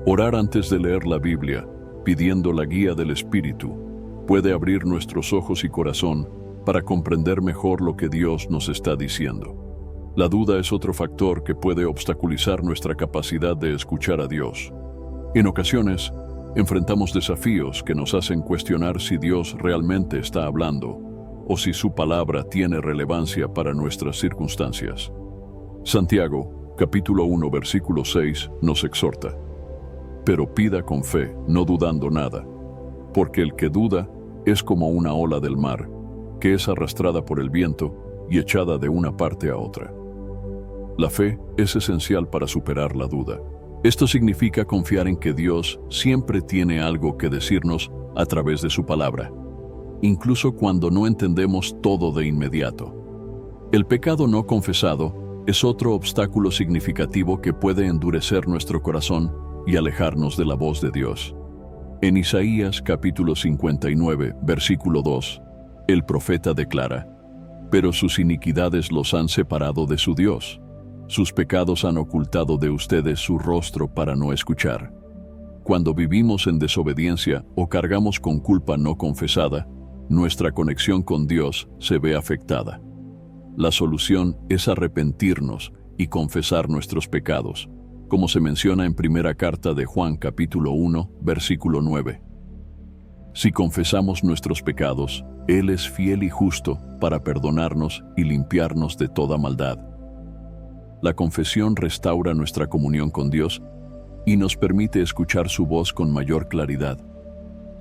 Orar antes de leer la Biblia, pidiendo la guía del Espíritu, puede abrir nuestros ojos y corazón para comprender mejor lo que Dios nos está diciendo. La duda es otro factor que puede obstaculizar nuestra capacidad de escuchar a Dios. En ocasiones, enfrentamos desafíos que nos hacen cuestionar si Dios realmente está hablando o si su palabra tiene relevancia para nuestras circunstancias. Santiago, capítulo 1, versículo 6, nos exhorta: pero pida con fe, no dudando nada, porque el que duda es como una ola del mar, que es arrastrada por el viento y echada de una parte a otra. La fe es esencial para superar la duda. Esto significa confiar en que Dios siempre tiene algo que decirnos a través de su palabra, incluso cuando no entendemos todo de inmediato. El pecado no confesado es otro obstáculo significativo que puede endurecer nuestro corazón y alejarnos de la voz de Dios. En Isaías capítulo 59, versículo 2, el profeta declara: pero sus iniquidades los han separado de su Dios. Sus pecados han ocultado de ustedes su rostro para no escuchar. Cuando vivimos en desobediencia o cargamos con culpa no confesada, nuestra conexión con Dios se ve afectada. La solución es arrepentirnos y confesar nuestros pecados, como se menciona en primera carta de Juan capítulo 1, versículo 9. Si confesamos nuestros pecados, Él es fiel y justo para perdonarnos y limpiarnos de toda maldad. La confesión restaura nuestra comunión con Dios y nos permite escuchar su voz con mayor claridad.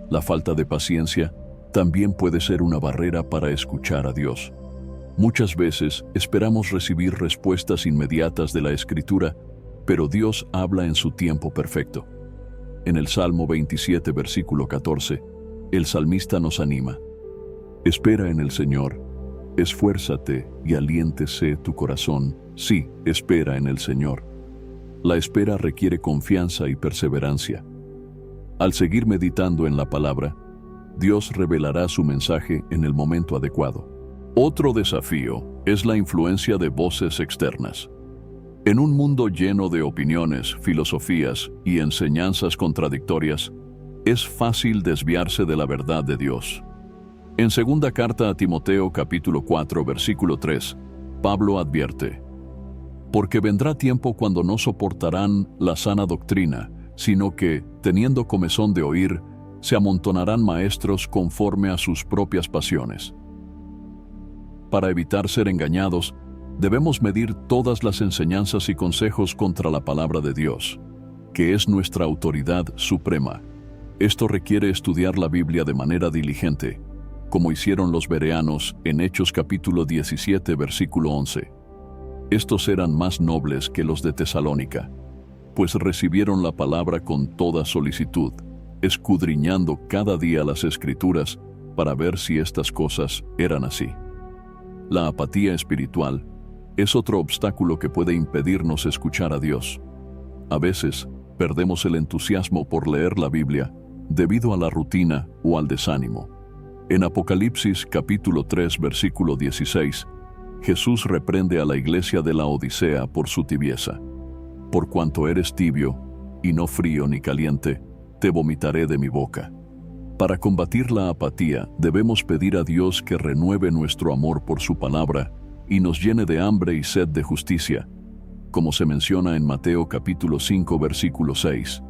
La falta de paciencia también puede ser una barrera para escuchar a Dios. Muchas veces esperamos recibir respuestas inmediatas de la Escritura, pero Dios habla en su tiempo perfecto. En el Salmo 27, versículo 14, el salmista nos anima: espera en el Señor, esfuérzate y aliéntese tu corazón. Sí, espera en el Señor. La espera requiere confianza y perseverancia. Al seguir meditando en la palabra, Dios revelará su mensaje en el momento adecuado. Otro desafío es la influencia de voces externas. En un mundo lleno de opiniones, filosofías y enseñanzas contradictorias, es fácil desviarse de la verdad de Dios. En segunda carta a Timoteo capítulo 4, versículo 3, Pablo advierte: porque vendrá tiempo cuando no soportarán la sana doctrina, sino que, teniendo comezón de oír, se amontonarán maestros conforme a sus propias pasiones. Para evitar ser engañados, debemos medir todas las enseñanzas y consejos contra la palabra de Dios, que es nuestra autoridad suprema. Esto requiere estudiar la Biblia de manera diligente, como hicieron los bereanos en Hechos capítulo 17, versículo 11. Estos eran más nobles que los de Tesalónica, pues recibieron la palabra con toda solicitud, escudriñando cada día las Escrituras para ver si estas cosas eran así. La apatía espiritual es otro obstáculo que puede impedirnos escuchar a Dios. A veces, perdemos el entusiasmo por leer la Biblia debido a la rutina o al desánimo. En Apocalipsis capítulo 3, versículo 16, Jesús reprende a la iglesia de la Odisea por su tibieza. Por cuanto eres tibio, y no frío ni caliente, te vomitaré de mi boca. Para combatir la apatía, debemos pedir a Dios que renueve nuestro amor por su palabra y nos llene de hambre y sed de justicia, como se menciona en Mateo capítulo 5, versículo 6.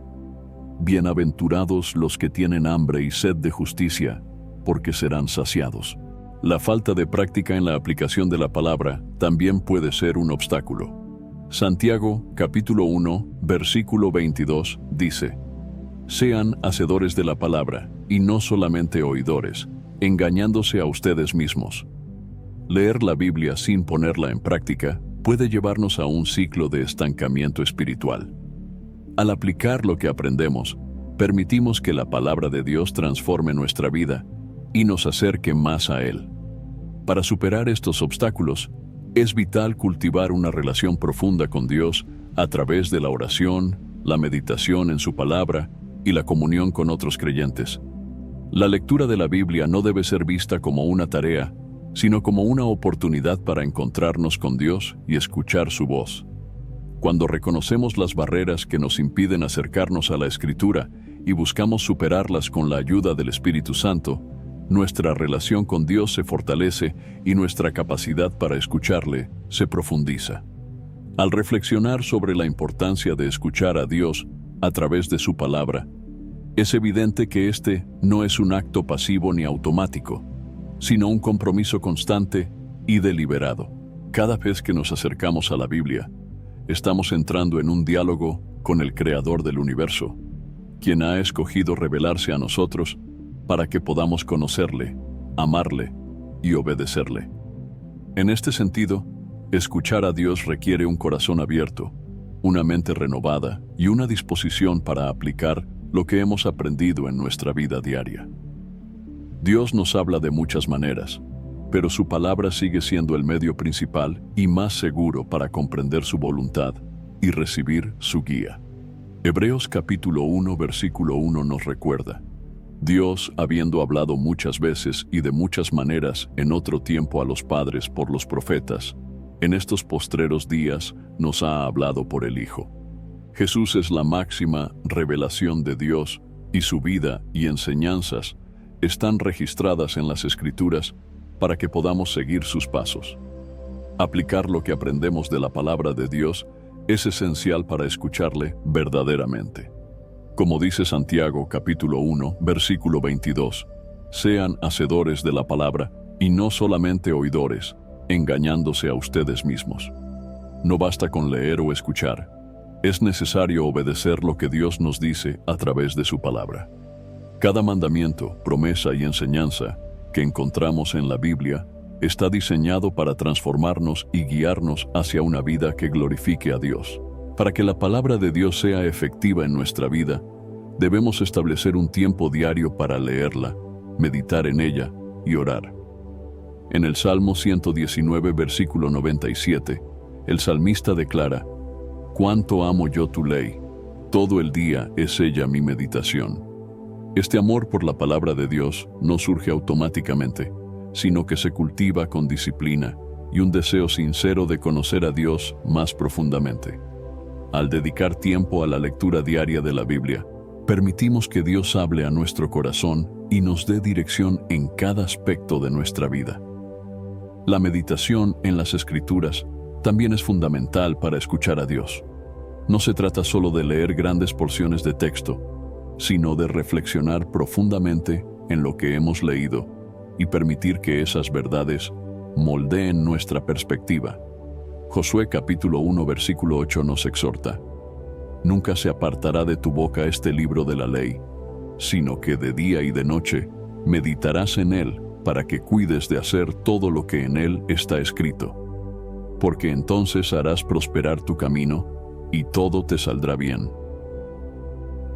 Bienaventurados los que tienen hambre y sed de justicia, porque serán saciados. la falta de práctica en la aplicación de la palabra también puede ser un obstáculo. Santiago, capítulo 1, versículo 22, dice: Sean hacedores de la palabra, y no solamente oidores, engañándose a ustedes mismos. Leer la Biblia sin ponerla en práctica puede llevarnos a un ciclo de estancamiento espiritual. Al aplicar lo que aprendemos, permitimos que la palabra de Dios transforme nuestra vida y nos acerque más a Él. Para superar estos obstáculos, es vital cultivar una relación profunda con Dios a través de la oración, la meditación en su palabra y la comunión con otros creyentes. La lectura de la Biblia no debe ser vista como una tarea, sino como una oportunidad para encontrarnos con Dios y escuchar su voz. Cuando reconocemos las barreras que nos impiden acercarnos a la Escritura y buscamos superarlas con la ayuda del Espíritu Santo, nuestra relación con Dios se fortalece y nuestra capacidad para escucharle se profundiza. Al reflexionar sobre la importancia de escuchar a Dios a través de su palabra, es evidente que este no es un acto pasivo ni automático, sino un compromiso constante y deliberado. Cada vez que nos acercamos a la Biblia, estamos entrando en un diálogo con el Creador del universo, quien ha escogido revelarse a nosotros para que podamos conocerle, amarle y obedecerle. En este sentido, escuchar a Dios requiere un corazón abierto, una mente renovada y una disposición para aplicar lo que hemos aprendido en nuestra vida diaria. Dios nos habla de muchas maneras, pero su palabra sigue siendo el medio principal y más seguro para comprender su voluntad y recibir su guía. Hebreos capítulo 1, versículo 1 nos recuerda: Dios, habiendo hablado muchas veces y de muchas maneras en otro tiempo a los padres por los profetas, en estos postreros días nos ha hablado por el Hijo. Jesús es la máxima revelación de Dios y su vida y enseñanzas están registradas en las Escrituras para que podamos seguir sus pasos. Aplicar lo que aprendemos de la palabra de Dios es esencial para escucharle verdaderamente. Como dice Santiago capítulo 1, versículo 22, sean hacedores de la palabra y no solamente oidores, engañándose a ustedes mismos. No basta con leer o escuchar, es necesario obedecer lo que Dios nos dice a través de su palabra. Cada mandamiento, promesa y enseñanza que encontramos en la Biblia está diseñado para transformarnos y guiarnos hacia una vida que glorifique a Dios. Para que la palabra de Dios sea efectiva en nuestra vida, debemos establecer un tiempo diario para leerla, meditar en ella y orar. En el Salmo 119, versículo 97, el salmista declara: «Cuánto amo yo tu ley, todo el día es ella mi meditación». Este amor por la palabra de Dios no surge automáticamente, sino que se cultiva con disciplina y un deseo sincero de conocer a Dios más profundamente. Al dedicar tiempo a la lectura diaria de la Biblia, permitimos que Dios hable a nuestro corazón y nos dé dirección en cada aspecto de nuestra vida. La meditación en las Escrituras también es fundamental para escuchar a Dios. No se trata solo de leer grandes porciones de texto, sino de reflexionar profundamente en lo que hemos leído y permitir que esas verdades moldeen nuestra perspectiva. Josué capítulo 1 versículo 8 nos exhorta: «Nunca se apartará de tu boca este libro de la ley, sino que de día y de noche meditarás en él para que cuides de hacer todo lo que en él está escrito. Porque entonces harás prosperar tu camino y todo te saldrá bien».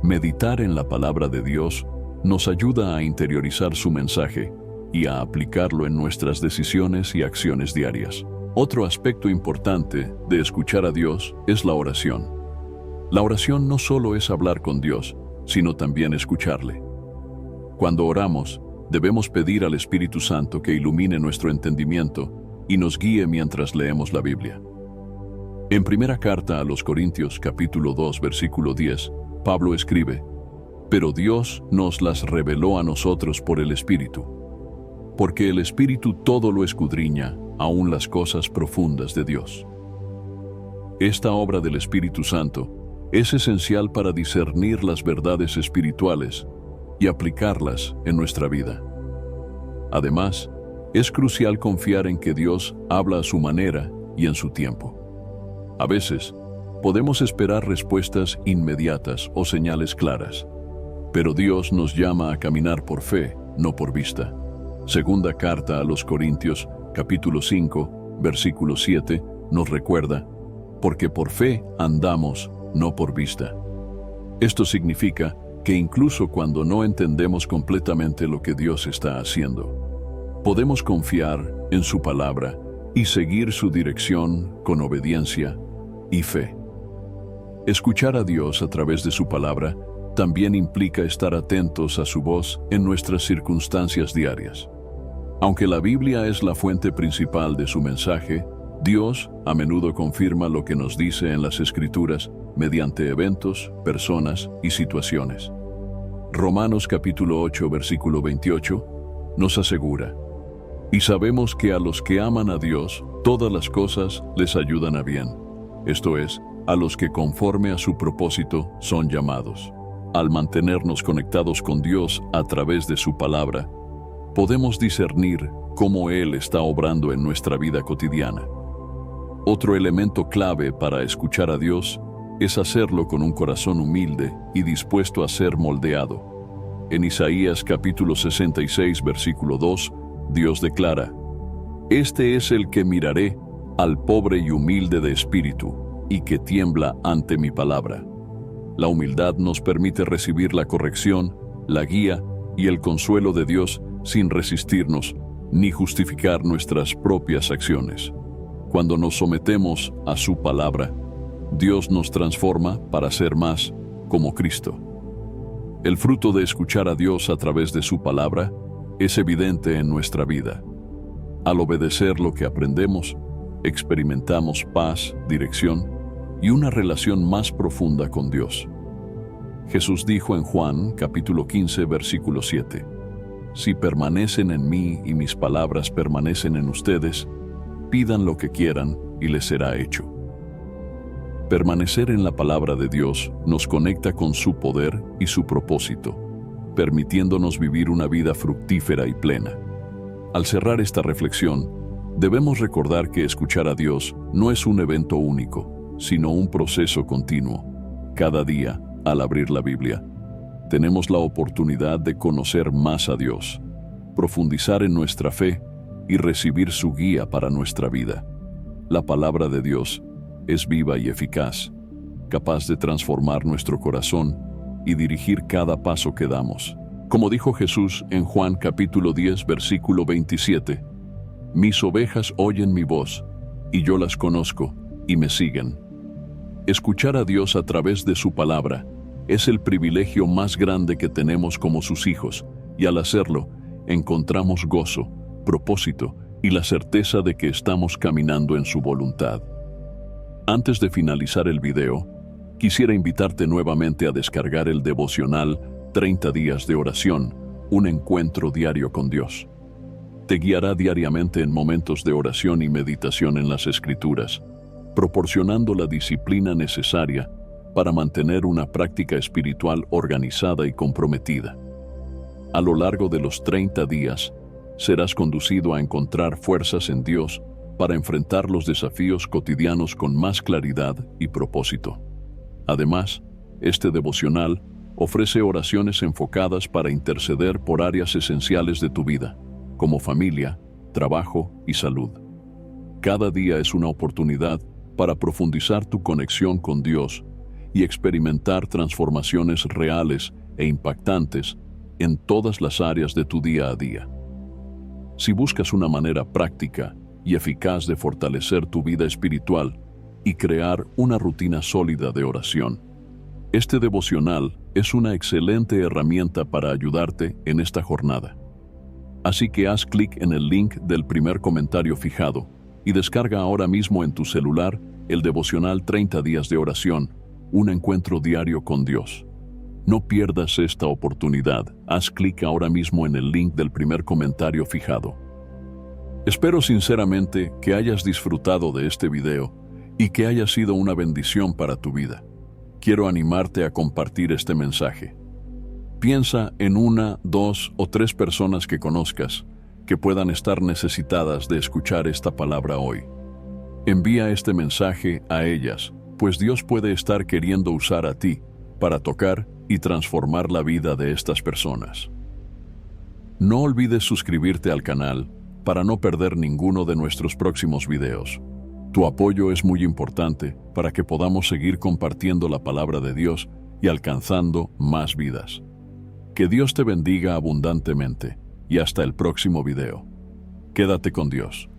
Meditar en la palabra de Dios nos ayuda a interiorizar su mensaje y a aplicarlo en nuestras decisiones y acciones diarias. Otro aspecto importante de escuchar a Dios es la oración. La oración no solo es hablar con Dios, sino también escucharle. Cuando oramos, debemos pedir al Espíritu Santo que ilumine nuestro entendimiento y nos guíe mientras leemos la Biblia. En primera carta a los Corintios, capítulo 2, versículo 10, Pablo escribe: «Pero Dios nos las reveló a nosotros por el Espíritu, porque el Espíritu todo lo escudriña, aun las cosas profundas de Dios». Esta obra del Espíritu Santo es esencial para discernir las verdades espirituales y aplicarlas en nuestra vida. Además, Es crucial confiar en que Dios habla a su manera y en su tiempo. A veces, podemos esperar respuestas inmediatas o señales claras, pero Dios nos llama a caminar por fe, no por vista. Segunda carta a los Corintios, capítulo 5, versículo 7, nos recuerda, porque por fe andamos, no por vista. Esto significa que incluso cuando no entendemos completamente lo que Dios está haciendo, podemos confiar en su palabra y seguir su dirección con obediencia y fe. Escuchar a Dios a través de su palabra también implica estar atentos a su voz en nuestras circunstancias diarias. Aunque la Biblia es la fuente principal de su mensaje, Dios a menudo confirma lo que nos dice en las Escrituras mediante eventos, personas y situaciones. Romanos capítulo 8, versículo 28, nos asegura: y sabemos que a los que aman a Dios, todas las cosas les ayudan a bien. Esto es, a los que conforme a su propósito son llamados. Al mantenernos conectados con Dios a través de su palabra, podemos discernir cómo Él está obrando en nuestra vida cotidiana. Otro elemento clave para escuchar a Dios es hacerlo con un corazón humilde y dispuesto a ser moldeado. En Isaías capítulo 66, versículo 2, Dios declara: Este es el que miraré, al pobre y humilde de espíritu, y que tiembla ante mi palabra. La humildad nos permite recibir la corrección, la guía y el consuelo de Dios sin resistirnos ni justificar nuestras propias acciones. Cuando nos sometemos a su palabra, Dios nos transforma para ser más como Cristo. El fruto de escuchar a Dios a través de su palabra es evidente en nuestra vida. Al obedecer lo que aprendemos, experimentamos paz, dirección y una relación más profunda con Dios. Jesús dijo en Juan capítulo 15, versículo 7, Si permanecen en mí y mis palabras permanecen en ustedes, pidan lo que quieran y les será hecho. Permanecer en la palabra de Dios nos conecta con su poder y su propósito, permitiéndonos vivir una vida fructífera y plena. Al cerrar esta reflexión, debemos recordar que escuchar a Dios no es un evento único, sino un proceso continuo. Cada día, al abrir la Biblia, tenemos la oportunidad de conocer más a Dios, profundizar en nuestra fe y recibir su guía para nuestra vida. La palabra de Dios es viva y eficaz, capaz de transformar nuestro corazón y dirigir cada paso que damos. Como dijo Jesús en Juan capítulo 10, versículo 27, Mis ovejas oyen mi voz, y yo las conozco, y me siguen. Escuchar a Dios a través de su palabra es el privilegio más grande que tenemos como sus hijos, y al hacerlo, encontramos gozo, propósito y la certeza de que estamos caminando en su voluntad. Antes de finalizar el video, quisiera invitarte nuevamente a descargar el devocional 30 días de oración, un encuentro diario con Dios. Te guiará diariamente en momentos de oración y meditación en las Escrituras, proporcionando la disciplina necesaria para mantener una práctica espiritual organizada y comprometida. A lo largo de los 30 días, serás conducido a encontrar fuerzas en Dios para enfrentar los desafíos cotidianos con más claridad y propósito. Además, este devocional ofrece oraciones enfocadas para interceder por áreas esenciales de tu vida, como familia, trabajo y salud. Cada día es una oportunidad para profundizar tu conexión con Dios y experimentar transformaciones reales e impactantes en todas las áreas de tu día a día. Si buscas una manera práctica y eficaz de fortalecer tu vida espiritual y crear una rutina sólida de oración, este devocional es una excelente herramienta para ayudarte en esta jornada. Así que haz clic en el link del primer comentario fijado y descarga ahora mismo en tu celular el devocional 30 días de oración, un encuentro diario con Dios. No pierdas esta oportunidad. Haz clic ahora mismo en el link del primer comentario fijado. Espero sinceramente que hayas disfrutado de este video y que haya sido una bendición para tu vida. Quiero animarte a compartir este mensaje. Piensa en 1, 2 o 3 personas que conozcas que puedan estar necesitadas de escuchar esta palabra hoy. Envía este mensaje a ellas, pues Dios puede estar queriendo usar a ti para tocar y transformar la vida de estas personas. No olvides suscribirte al canal para no perder ninguno de nuestros próximos videos. Tu apoyo es muy importante para que podamos seguir compartiendo la palabra de Dios y alcanzando más vidas. Que Dios te bendiga abundantemente y hasta el próximo video. Quédate con Dios.